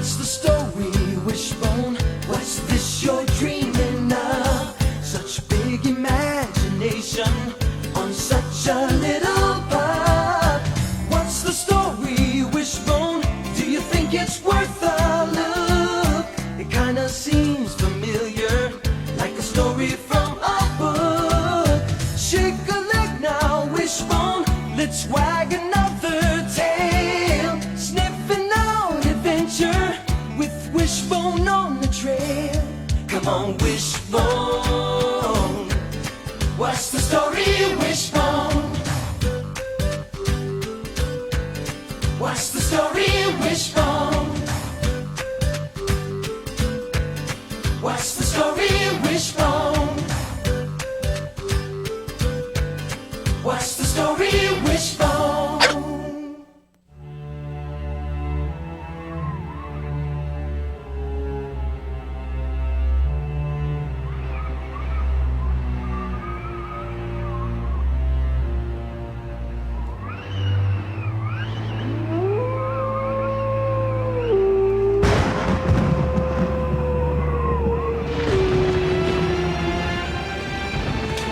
What's the story, Wishbone? What's this you're dreaming of? Such big imagination on such a little bud. What's the story, Wishbone? Do you think it's worth a look? It kinda seems familiar, like a story from a book. Shake a leg now, Wishbone, let's wag another tail. Sniffing out adventure with Wishbone on the trail. Come on, Wishbone, what's the story, Wishbone? What's the story, Wishbone? What's the story, Wishbone? What's the story, Wishbone?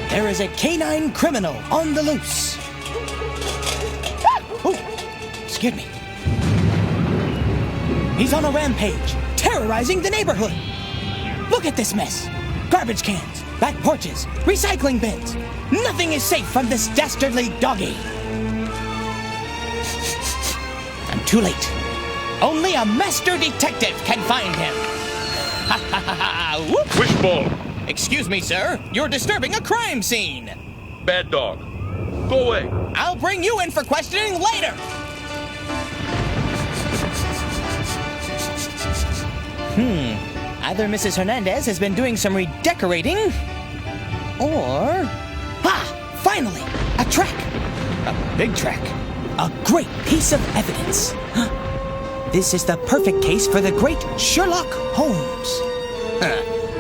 There is a canine criminal on the loose. Oh, excuse me. He's on a rampage, terrorizing the neighborhood. Look at this mess. Garbage cans, back porches, recycling bins. Nothing is safe from this dastardly doggy. I'm too late. Only a master detective can find him. Ha ha ha ha! Whoop. Wishbone! Excuse me, sir. You're disturbing a crime scene. Bad dog. Go away. I'll bring you in for questioning later. Either Mrs. Hernandez has been doing some redecorating, or... Finally! A track! A big track. A great piece of evidence. This is the perfect case for the great Sherlock Holmes.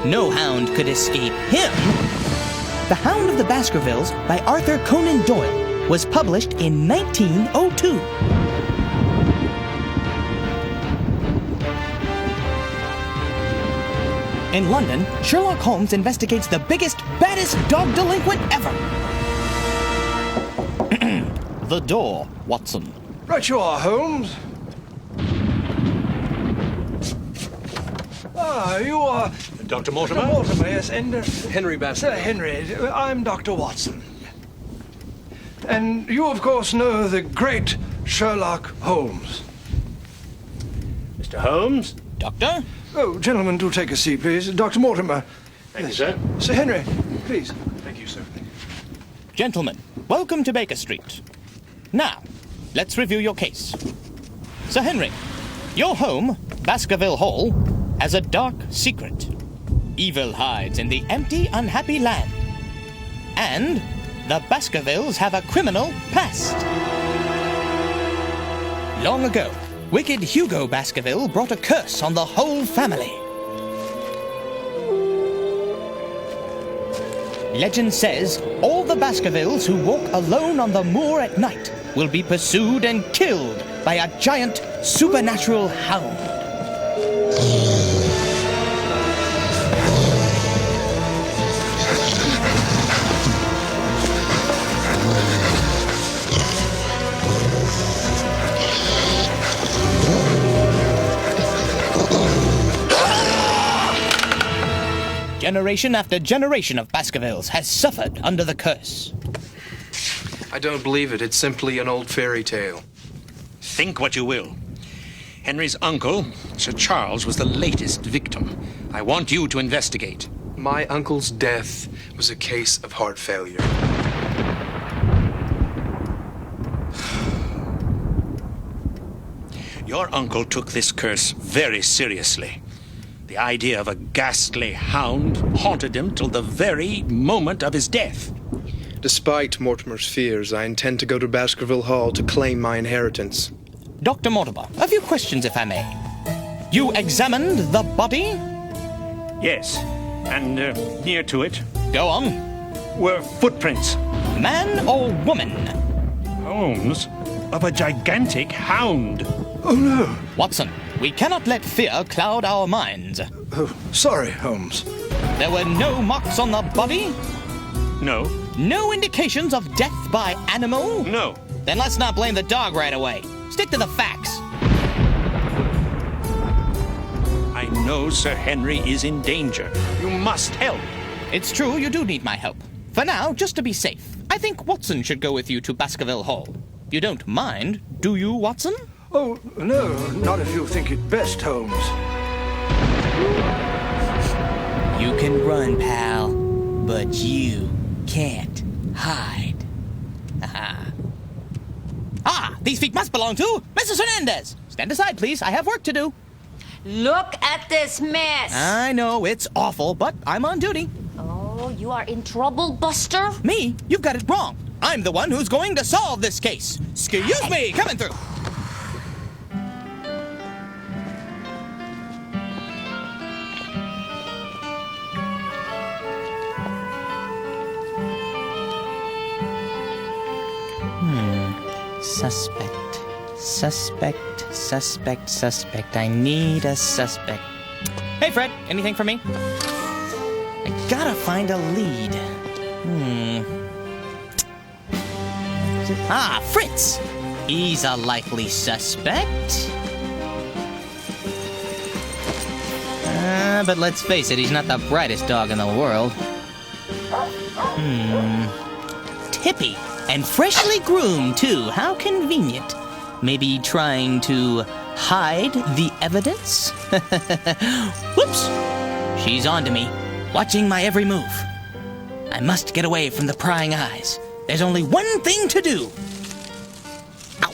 No hound could escape him. The Hound of the Baskervilles by Arthur Conan Doyle was published in 1902. In London, Sherlock Holmes investigates the biggest, baddest dog delinquent ever. The door, Watson. Right you are, Holmes. You are... Dr. Mortimer? Dr. Mortimer, yes, and... Henry Baskerville. Sir Henry, I'm Dr. Watson. And you, of course, know the great Sherlock Holmes. Mr. Holmes? Doctor? Oh, gentlemen, do take a seat, please. Dr. Mortimer. Thank you, sir. Sir Henry, please. Thank you, sir. Gentlemen, welcome to Baker Street. Now, let's review your case. Sir Henry, your home, Baskerville Hall, has a dark secret. Evil hides in the empty, unhappy land. And the Baskervilles have a criminal past. Long ago, wicked Hugo Baskerville brought a curse on the whole family. Legend says all the Baskervilles who walk alone on the moor at night will be pursued and killed by a giant supernatural hound. Generation after generation of Baskervilles has suffered under the curse. I don't believe it. It's simply an old fairy tale. Think what you will. Henry's uncle, Sir Charles, was the latest victim. I want you to investigate. My uncle's death was a case of heart failure. Your uncle took this curse very seriously. The idea of a ghastly hound haunted him till the very moment of his death. Despite Mortimer's fears, I intend to go to Baskerville Hall to claim my inheritance. Dr. Mortimer, a few questions if I may. You examined the body? Yes, and near to it Go on. were footprints. Man or woman? Holmes, of a gigantic hound. Oh, no. Watson, We cannot let fear cloud our minds. Oh, sorry, Holmes. There were no marks on the body? No, No indications of death by animal? no. Then let's not blame the dog right away. Stick to the facts. I know Sir Henry is in danger. You must help. It's true, you do need my help. For now, just to be safe, I think Watson should go with you to Baskerville Hall. You don't mind, do you, Watson? Oh, no, not if you think it best, Holmes. You can run, pal, but you can't hide. Ah, these feet must belong to Mrs. Hernandez. Stand aside, please. I have work to do. Look at this mess. I know, it's awful, but I'm on duty. Oh, you are in trouble, Buster? Me? You've got it wrong. I'm the one who's going to solve this case. Excuse me, coming through. Suspect. I need a suspect. Hey, Fred, anything for me? I gotta find a lead. Ah, Fritz! He's a likely suspect. But let's face it, he's not the brightest dog in the world. Tippy. And freshly groomed, too. How convenient. Maybe trying to hide the evidence? Whoops! She's on to me, watching my every move. I must get away from the prying eyes. There's only one thing to do. Ow!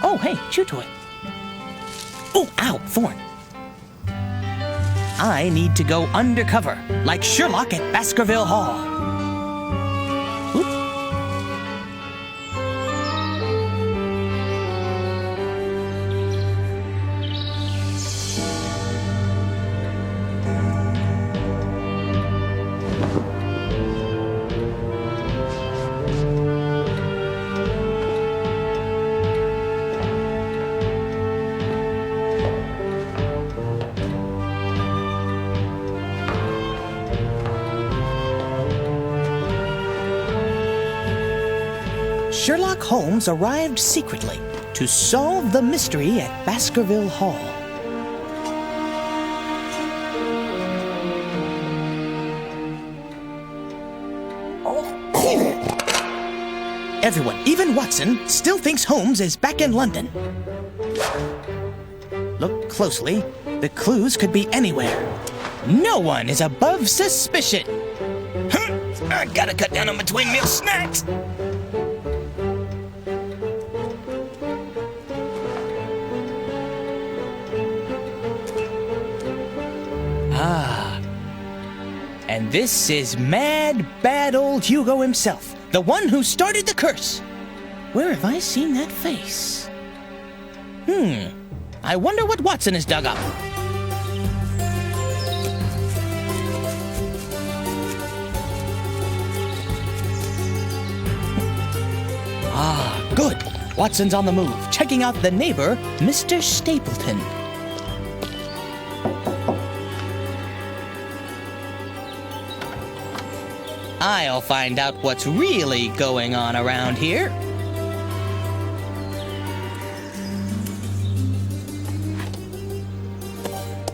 Oh, hey, chew toy. Oh, ow, thorn. I need to go undercover, like Sherlock at Baskerville Hall. Sherlock Holmes arrived secretly to solve the mystery at Baskerville Hall. Everyone, even Watson, still thinks Holmes is back in London. Look closely. The clues could be anywhere. No one is above suspicion. I gotta cut down on between meal snacks. And this is mad, bad old Hugo himself, the one who started the curse. Where have I seen that face? I wonder what Watson has dug up. Ah, good. Watson's on the move, checking out the neighbor, Mr. Stapleton. I'll find out what's really going on around here.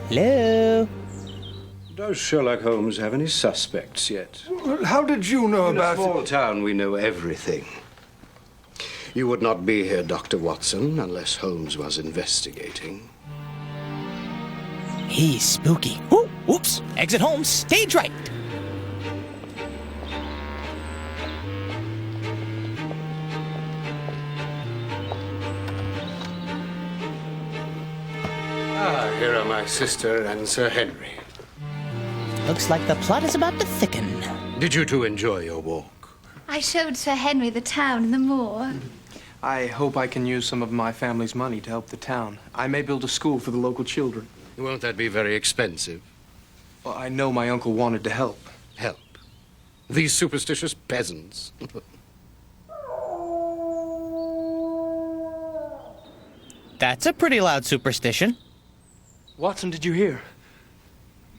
Hello? Does Sherlock Holmes have any suspects yet? How did you know In a about small it? town, we know everything. You would not be here, Dr. Watson, unless Holmes was investigating. He's spooky. Ooh, oops. Exit Holmes, stage right. Here are my sister and Sir Henry. Looks like the plot is about to thicken. Did you two enjoy your walk? I showed Sir Henry the town and the moor. I hope I can use some of my family's money to help the town. I may build a school for the local children. Won't that be very expensive? Well, I know my uncle wanted to help. Help. These superstitious peasants. That's a pretty loud superstition. Watson, did you hear?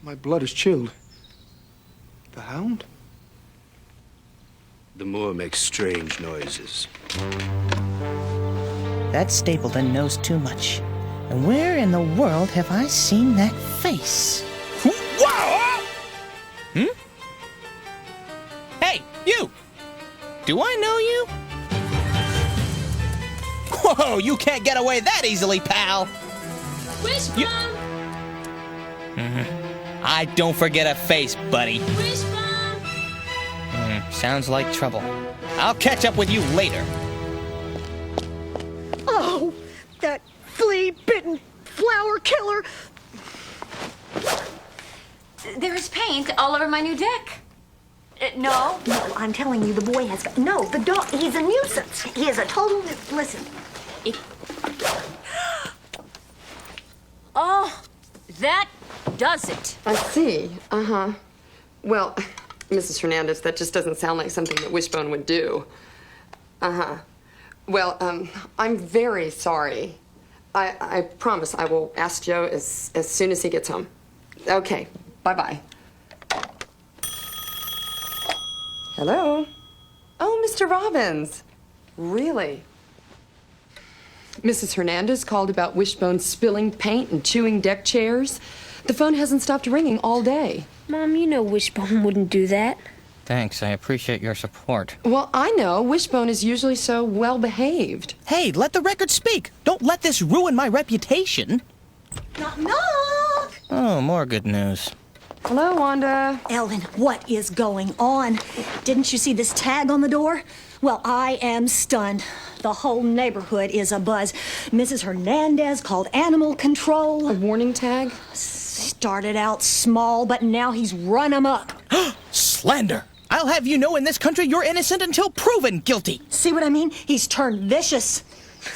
My blood is chilled. The Hound? The moor makes strange noises. That Stapleton knows too much. And where in the world have I seen that face? Hmm? Hey, you! Do I know you? Whoa, you can't get away that easily, pal! Wishbone! I don't forget a face, buddy. Wishbone! Sounds like trouble. I'll catch up with you later. Oh, that flea-bitten flower killer! There's paint all over my new deck. No? No, I'm telling you, the boy has got... No, the dog, he's a nuisance. He is a total... Listen. Oh, that does it. I see. Uh-huh. Well, Mrs. Hernandez, that just doesn't sound like something that Wishbone would do. Uh-huh. Well, I'm very sorry. I promise I will ask Joe as soon as he gets home. Okay. Bye-bye. Hello? Oh, Mr. Robbins. Really? Mrs. Hernandez called about Wishbone spilling paint and chewing deck chairs. The phone hasn't stopped ringing all day. Mom, you know Wishbone wouldn't do that. Thanks, I appreciate your support. Well, I know. Wishbone is usually so well-behaved. Hey, let the record speak! Don't let this ruin my reputation! Knock, knock! Oh, more good news. Hello, Wanda. Ellen, what is going on? Didn't you see this tag on the door? Well, I am stunned. The whole neighborhood is abuzz. Mrs. Hernandez called animal control. A warning tag? Started out small, but now he's run amok. Slander! I'll have you know in this country you're innocent until proven guilty! See what I mean? He's turned vicious.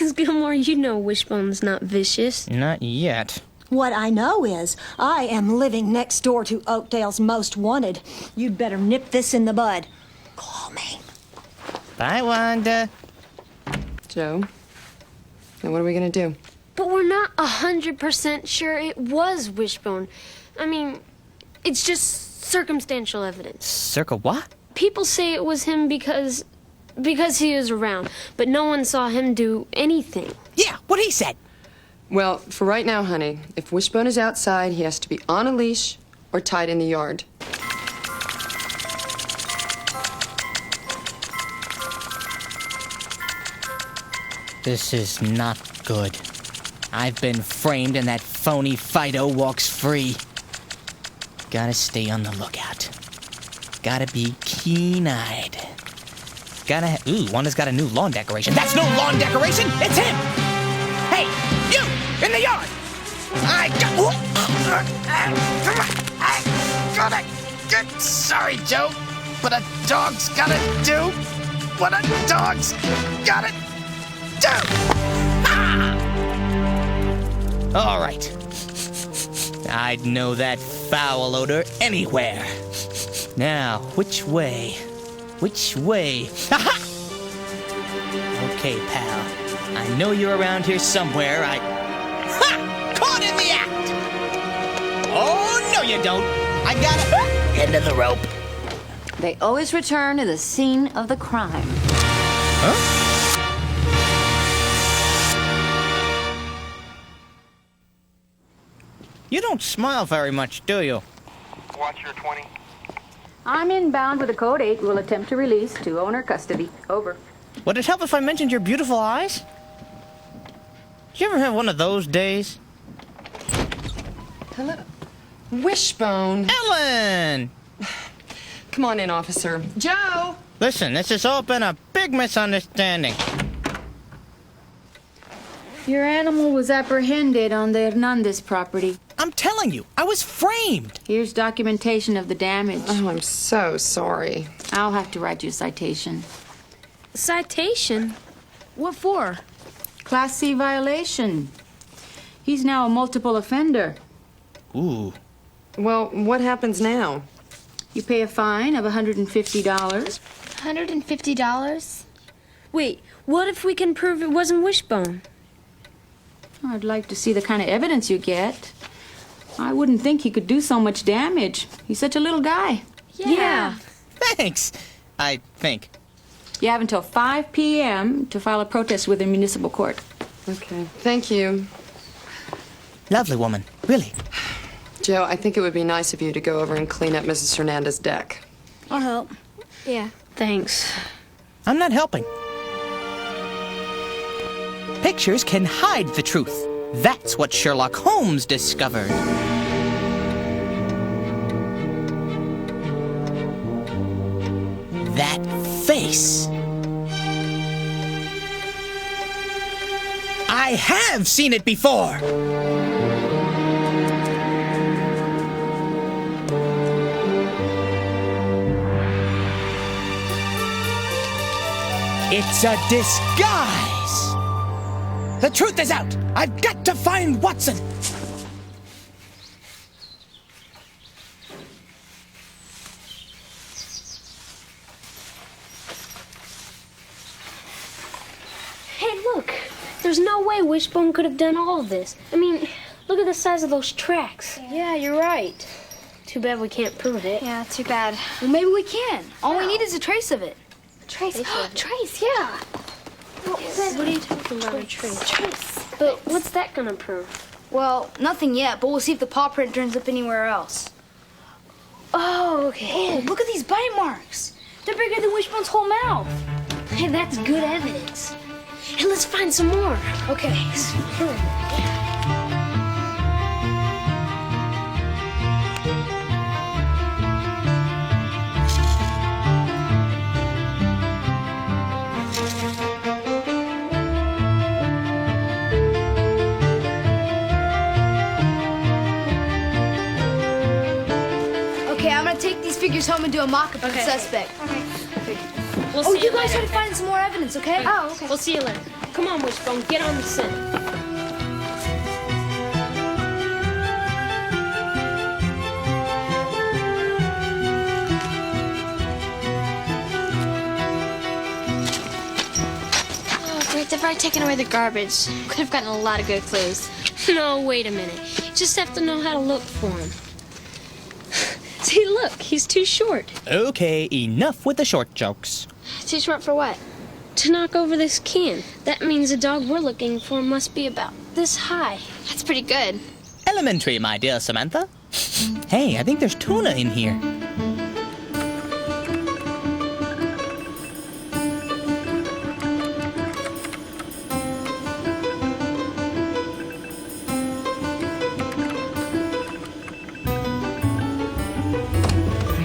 Miss Gilmore, you know Wishbone's not vicious. Not yet. What I know is I am living next door to Oakdale's Most Wanted. You'd better nip this in the bud. Call me. Bye, Wanda. Joe, now what are we gonna do? But we're not 100% sure it was Wishbone. I mean, it's just circumstantial evidence. Circa what? People say it was him because he was around, but no one saw him do anything. Yeah, what he said. Well, for right now, honey, if Wishbone is outside, he has to be on a leash or tied in the yard. This is not good. I've been framed and that phony Fido walks free. Gotta stay on the lookout. Gotta be keen-eyed. Ooh, Wanda's got a new lawn decoration. That's no lawn decoration! It's him! Hey, you! In the yard! Sorry, Joe, but a dog's gotta do what a dog's gotta do! All right. I'd know that foul odor anywhere. Now, which way? Which way? Aha! Okay, pal. I know you're around here somewhere. Ha! Caught in the act! Oh, no you don't. I got it. End of the rope. They always return to the scene of the crime. Huh? You don't smile very much, do you? Watch your 20. I'm inbound with a code 8. Will attempt to release to owner custody. Over. Would it help if I mentioned your beautiful eyes? Did you ever have one of those days? Hello? Wishbone. Ellen! Come on in, officer. Joe! Listen, this has all been a big misunderstanding. Your animal was apprehended on the Hernandez property. I'm telling you, I was framed. Here's documentation of the damage. Oh, I'm so sorry. I'll have to write you a citation. Citation? What for? Class C violation. He's now a multiple offender. Ooh. Well, what happens now? You pay a fine of $150. $150? Wait, what if we can prove it wasn't Wishbone? I'd like to see the kind of evidence you get. I wouldn't think he could do so much damage. He's such a little guy. Yeah. Thanks, I think. You have until 5 p.m. to file a protest with the municipal court. Okay, thank you. Lovely woman, really. Joe, I think it would be nice of you to go over and clean up Mrs. Hernandez's deck. I'll help. Yeah, thanks. I'm not helping. Pictures can hide the truth. That's what Sherlock Holmes discovered. That face. I have seen it before. It's a disguise. The truth is out. I've got to find Watson. Hey, look. There's no way Wishbone could have done all of this. I mean, look at the size of those tracks. Yeah, you're right. Too bad we can't prove it. Yeah, too bad. Well, maybe we can. All we need is a trace of it. Trace? Trace, yeah. What are you talking about, a trace? But what's that gonna prove? Well, nothing yet, but we'll see if the paw print turns up anywhere else. Oh, okay. Oh, look at these bite marks. They're bigger than Wishbone's whole mouth. Hey, that's good evidence. Hey, let's find some more. Okay. Okay, I'm gonna take these figures home and do a mock-up of the suspect. We'll Oh, see you guys later. try to find some more evidence, okay? Oh, okay. We'll see you later. Come on, Wishbone, get on the scent. Oh, great, they've already taken away the garbage. Could have gotten a lot of good clues. No, wait a minute. Just have to know how to look for him. See, look, he's too short. Okay, enough with the short jokes. Too short for what? To knock over this can. That means the dog we're looking for must be about this high. That's pretty good. Elementary, my dear Samantha. Hey, I think there's tuna in here.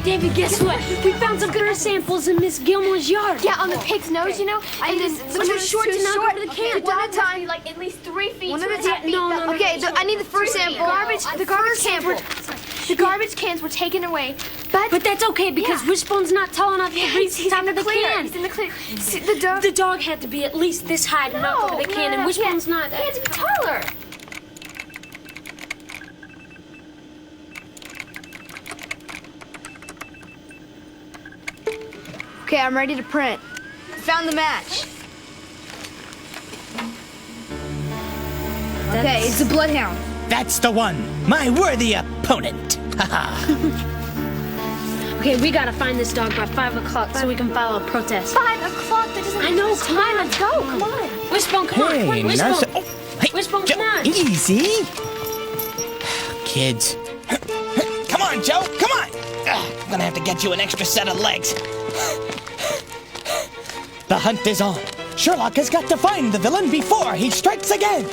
David, guess what? We found some fur samples in Miss Gilmore's yard. Yeah, on the pig's nose, you know? And then the too short to knock over the can. One at a time. Like at least 3 feet. One at a time. No. Okay, I need the first sample. The garbage cans. The garbage cans were taken away, But that's okay because Wishbone's not tall enough to reach the top of the can. He's in the clear. See, The dog had to be at least this high to knock over the can, and Wishbone's not. He had to be taller. Okay, I'm ready to print. Found the match. Okay, it's a bloodhound. That's the one. My worthy opponent. Okay, we gotta find this dog by 5 o'clock so we can file a protest. 5 o'clock? That doesn't. I know. Come on, let's go. Come on. Wishbone, come on. Hey, Wishbone. nice. Oh, hey, Wishbone, Joe, come on. easy. Kids. Come on, Joe. Come on. I'm gonna have to get you an extra set of legs. The hunt is on. Sherlock has got to find the villain before he strikes again.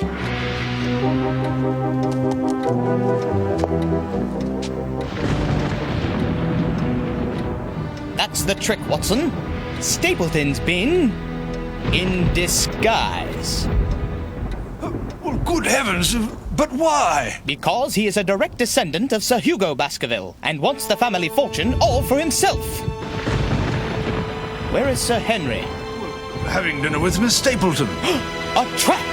That's the trick, Watson. Stapleton's been in disguise. Well, good heavens, but why? Because he is a direct descendant of Sir Hugo Baskerville and wants the family fortune all for himself. Where is Sir Henry? Having dinner with Miss Stapleton. A trap!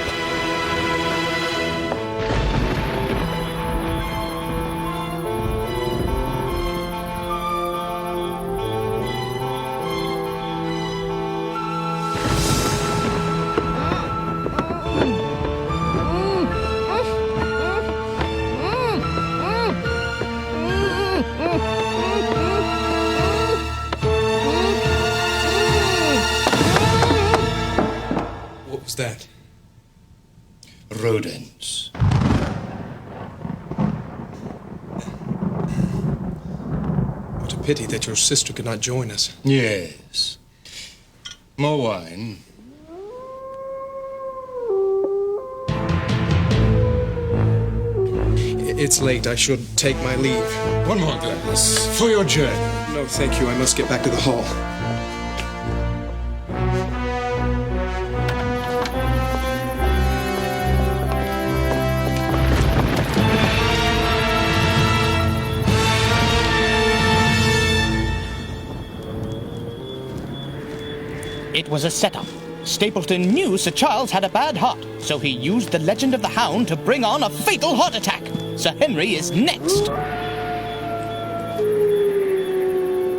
rodents. What a pity that your sister could not join us. Yes. More wine. It's late. I should take my leave. One more glass for your journey. No, thank you. I must get back to the hall. It was a setup. Stapleton knew Sir Charles had a bad heart, so he used the legend of the Hound to bring on a fatal heart attack. Sir Henry is next.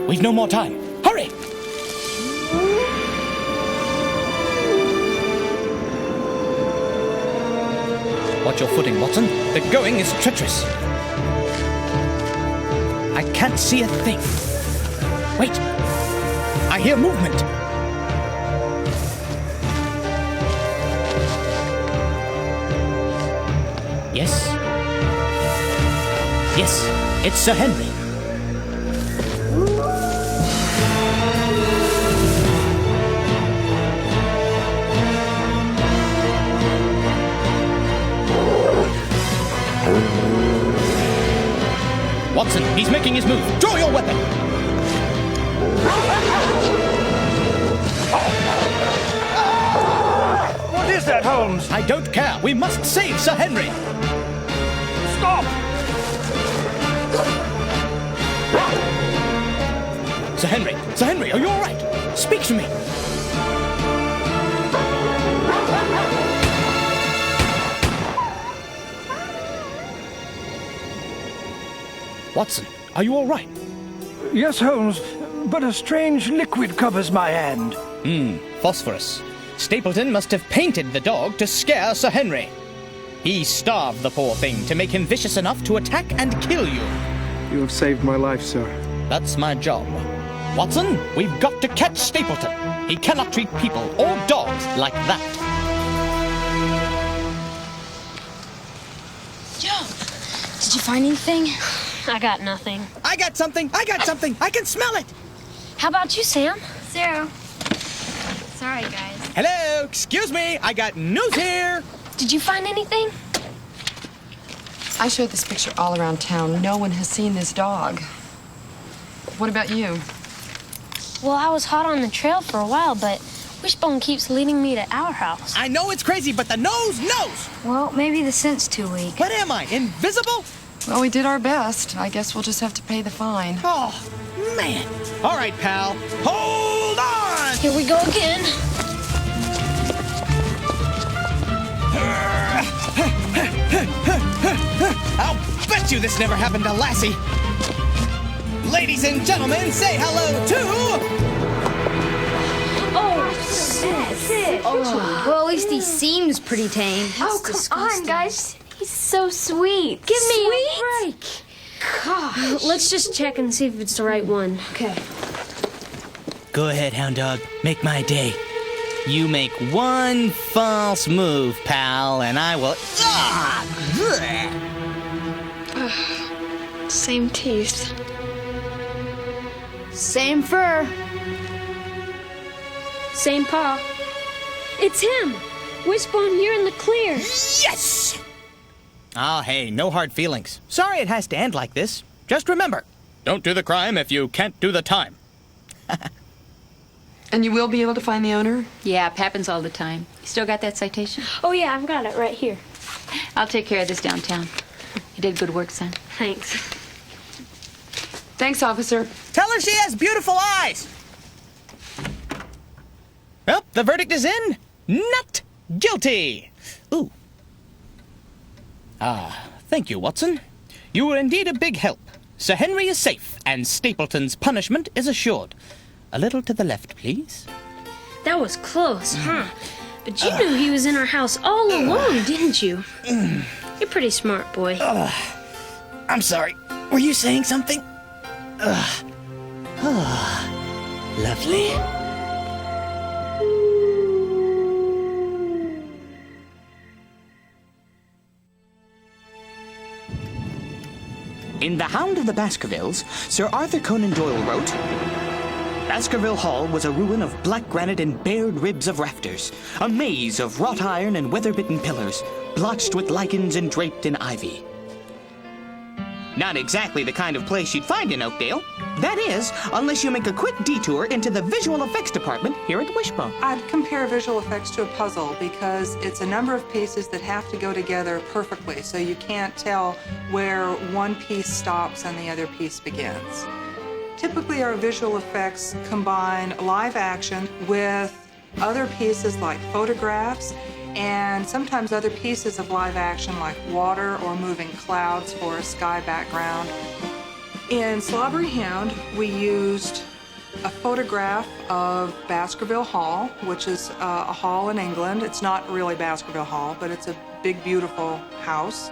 We've no more time. Hurry! Watch your footing, Watson. The going is treacherous. I can't see a thing. Wait. I hear movement. Yes. Yes, it's Sir Henry. Watson, he's making his move. Draw your weapon. What is that, Holmes? I don't care. We must save Sir Henry. Stop! Sir Henry, are you all right? Speak to me. Watson, are you all right? Yes, Holmes, but a strange liquid covers my hand. Phosphorus. Stapleton must have painted the dog to scare Sir Henry. He starved the poor thing to make him vicious enough to attack and kill you. You have saved my life, sir. That's my job. Watson, we've got to catch Stapleton. He cannot treat people or dogs like that. Joe, did you find anything? I got nothing. I got something! I can smell it! How about you, Sam? Zero. Sorry, guys. Hello, excuse me, I got news here! Did you find anything? I showed this picture all around town. No one has seen this dog. What about you? Well, I was hot on the trail for a while, but Wishbone keeps leading me to our house. I know it's crazy, but the nose knows! Well, maybe the scent's too weak. What am I, invisible? Well, we did our best. I guess we'll just have to pay the fine. Oh, man. All right, pal. Hold on! Here we go again. I'll bet you this never happened to Lassie. Ladies and gentlemen, say hello to... Oh, sick. Oh, well, at least he seems pretty tame. Oh, come on, guys. He's so sweet. Give me a break. Gosh. Let's just check and see if it's the right one. Okay. Go ahead, Hound Dog. Make my day. You make one false move, pal, and I will... Same teeth. Same fur. Same paw. It's him! Wishbone, you're in the clear. Yes! Oh, hey, no hard feelings. Sorry it has to end like this. Just remember, don't do the crime if you can't do the time. And you will be able to find the owner? Yeah, it happens all the time. You still got that citation? Oh, yeah, I've got it right here. I'll take care of this downtown. You did good work, son. Thanks. Thanks, officer. Tell her she has beautiful eyes. Well, the verdict is in. Not guilty. Ooh. Thank you, Watson. You were indeed a big help. Sir Henry is safe, and Stapleton's punishment is assured. A little to the left, please. That was close, huh? But you knew he was in our house all along, didn't you? You're pretty smart, boy. I'm sorry. Were you saying something? Lovely. In The Hound of the Baskervilles, Sir Arthur Conan Doyle wrote, Baskerville Hall was a ruin of black granite and bared ribs of rafters, a maze of wrought iron and weather-bitten pillars, blotched with lichens and draped in ivy. Not exactly the kind of place you'd find in Oakdale. That is, unless you make a quick detour into the visual effects department here at Wishbone. I'd compare visual effects to a puzzle because it's a number of pieces that have to go together perfectly, so you can't tell where one piece stops and the other piece begins. Typically, our visual effects combine live action with other pieces like photographs and sometimes other pieces of live action like water or moving clouds for a sky background. In Slobbery Hound, we used a photograph of Baskerville Hall, which is a hall in England. It's not really Baskerville Hall, but it's a big, beautiful house.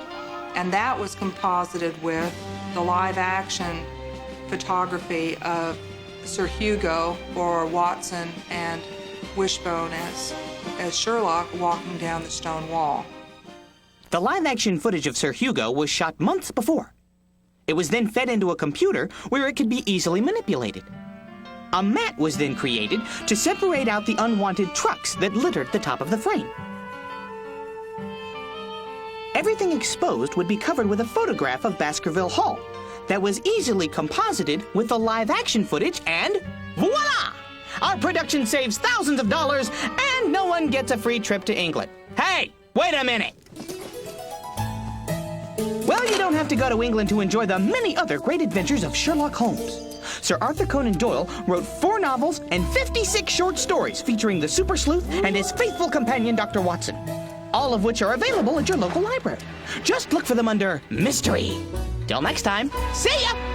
And that was composited with the live action photography of Sir Hugo or Watson and Wishbone as Sherlock walking down the stone wall. The live-action footage of Sir Hugo was shot months before. It was then fed into a computer where it could be easily manipulated. A mat was then created to separate out the unwanted trucks that littered the top of the frame. Everything exposed would be covered with a photograph of Baskerville Hall that was easily composited with the live-action footage, and voila! Our production saves thousands of dollars, and no one gets a free trip to England. Hey, wait a minute! Well, you don't have to go to England to enjoy the many other great adventures of Sherlock Holmes. Sir Arthur Conan Doyle wrote 4 novels and 56 short stories featuring the super sleuth and his faithful companion, Dr. Watson, all of which are available at your local library. Just look for them under Mystery. Till next time, see ya!